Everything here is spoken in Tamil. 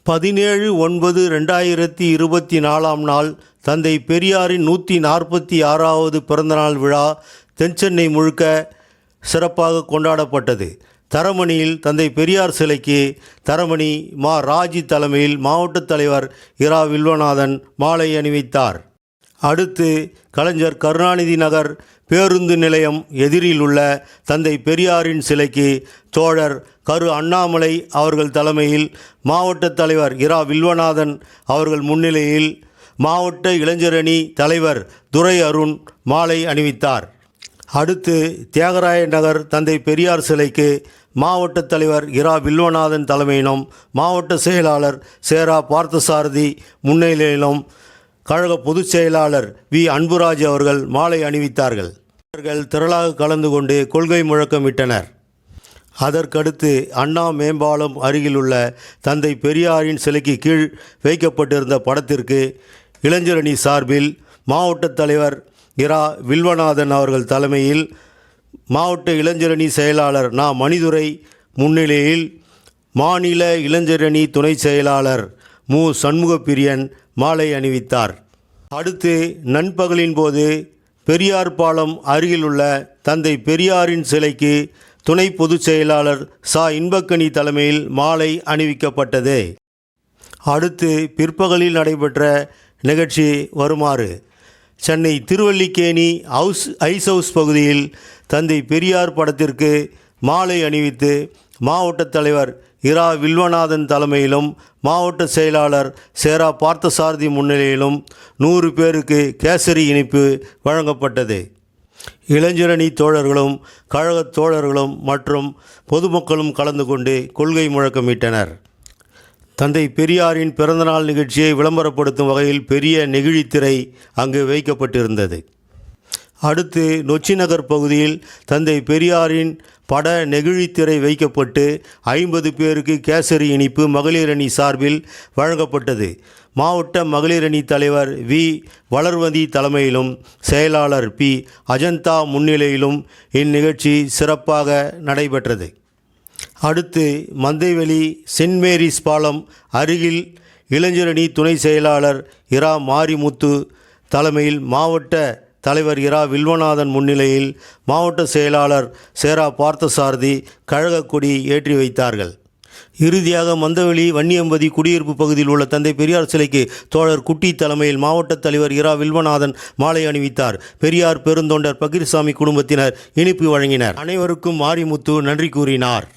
17/9/2024 நாள் தந்தை பெரியாரின் 146வது பிறந்தநாள் விழா தென்சென்னை முழுக்க சிறப்பாக கொண்டாடப்பட்டது. தரமணியில் தந்தை பெரியார் சிலைக்கு தரமணி மா. ராஜி தலைமையில் மாவட்ட தலைவர் இரா. வில்வநாதன் மாலை அணிவித்தார். அடுத்து கலைஞர் கருணாநிதி நகர் பேருந்து நிலையம் எதிரில் உள்ள தந்தை பெரியாரின் சிலைக்கு தோழர் கரு. அண்ணாமலை அவர்கள் தலைமையில் மாவட்ட தலைவர் இரா. வில்வநாதன் அவர்கள் முன்னிலையில் மாவட்ட இளைஞரணி தலைவர் துரை அருண் மாலை அணிவித்தார். அடுத்து தியாகராய நகர் தந்தை பெரியார் சிலைக்கு மாவட்ட தலைவர் இரா. வில்வநாதன் தலைமையிலும் மாவட்ட செயலாளர் சேரா. பார்த்தசாரதி முன்னிலையிலும் கழக பொதுச் செயலாளர் வி. அன்புராஜ் அவர்கள் மாலை அணிவித்தார்கள். அவர்கள் திரளாக கலந்து கொண்டு கொள்கை முழக்கமிட்டனர். அதற்கடுத்து அண்ணா மேம்பாலம் அருகிலுள்ள தந்தை பெரியாரின் சிலைக்கு கீழ் வைக்கப்பட்டிருந்த படத்திற்கு இளைஞரணி சார்பில் மாவட்ட தலைவர் இரா. வில்வநாதன் அவர்கள் தலைமையில் மாவட்ட இளைஞரணி செயலாளர் நா. மணிதுரை முன்னிலையில் மாநில இளைஞரணி துணை செயலாளர் மு. சண்முகப்பிரியன் மாலை அணிவித்தார். அடுத்து நண்பகலின் போது பெரியார் பாலம் அருகிலுள்ள தந்தை பெரியாரின் சிலைக்கு துணை பொதுச் செயலாளர் சா. இன்பக்கனி தலைமையில் மாலை அணிவிக்கப்பட்டது. அடுத்து பிற்பகலில் நடைபெற்ற நிகழ்ச்சி வருமாறு: சென்னை திருவல்லிக்கேணி ஐஸ் ஹவுஸ் பகுதியில் தந்தை பெரியார் படத்திற்கு மாலை அணிவித்து மாவட்ட தலைவர் இரா. வில்வநாதன் தலைமையிலும் மாவட்ட செயலாளர் சேரா. பார்த்தசாரதி முன்னிலையிலும் 100 பேருக்கு கேசரி இனிப்பு வழங்கப்பட்டது. இளைஞரணி தோழர்களும் கழகத் தோழர்களும் மற்றும் பொதுமக்களும் கலந்து கொண்டு கொள்கை முழக்கமிட்டனர். தந்தை பெரியாரின் பிறந்தநாள் நிகழ்ச்சியை விளம்பரப்படுத்தும் வகையில் பெரிய நெகிழித்திரை அங்கு வைக்கப்பட்டிருந்தது. அடுத்து நொச்சிநகர் பகுதியில் தந்தை பெரியாரின் பட நெகிழித்திரை வைக்கப்பட்டு 50 பேருக்கு கேசரி இனிப்பு மகளிர் அணி சார்பில் வழங்கப்பட்டது. மாவட்ட மகளிர் அணி தலைவர் வி. வளர்மதி தலைமையிலும் செயலாளர் பி. அஜந்தா முன்னிலையிலும் இந்நிகழ்ச்சி சிறப்பாக நடைபெற்றது. அடுத்து மந்தைவெளி சென்ட் மேரிஸ் பாலம் அருகில் இளைஞரணி துணை செயலாளர் இரா. மாரிமுத்து தலைமையில் மாவட்ட தலைவர் இரா. வில்வநாதன் முன்னிலையில் மாவட்ட செயலாளர் சேரா. பார்த்தசாரதி கழக கொடி ஏற்றி வைத்தார்கள். இறுதியாக மந்தவெளி வன்னியம்பதி குடியிருப்பு பகுதியில் உள்ள தந்தை பெரியார் சிலைக்கு தோழர் குட்டி தலைமையில் மாவட்ட தலைவர் இரா. வில்வநாதன் மாலை அணிவித்தார். பெரியார் பெருந்தொண்டர் பகீர்சாமி குடும்பத்தினர் இனிப்பு வழங்கினர். அனைவருக்கும் மாரிமுத்து நன்றி கூறினார்.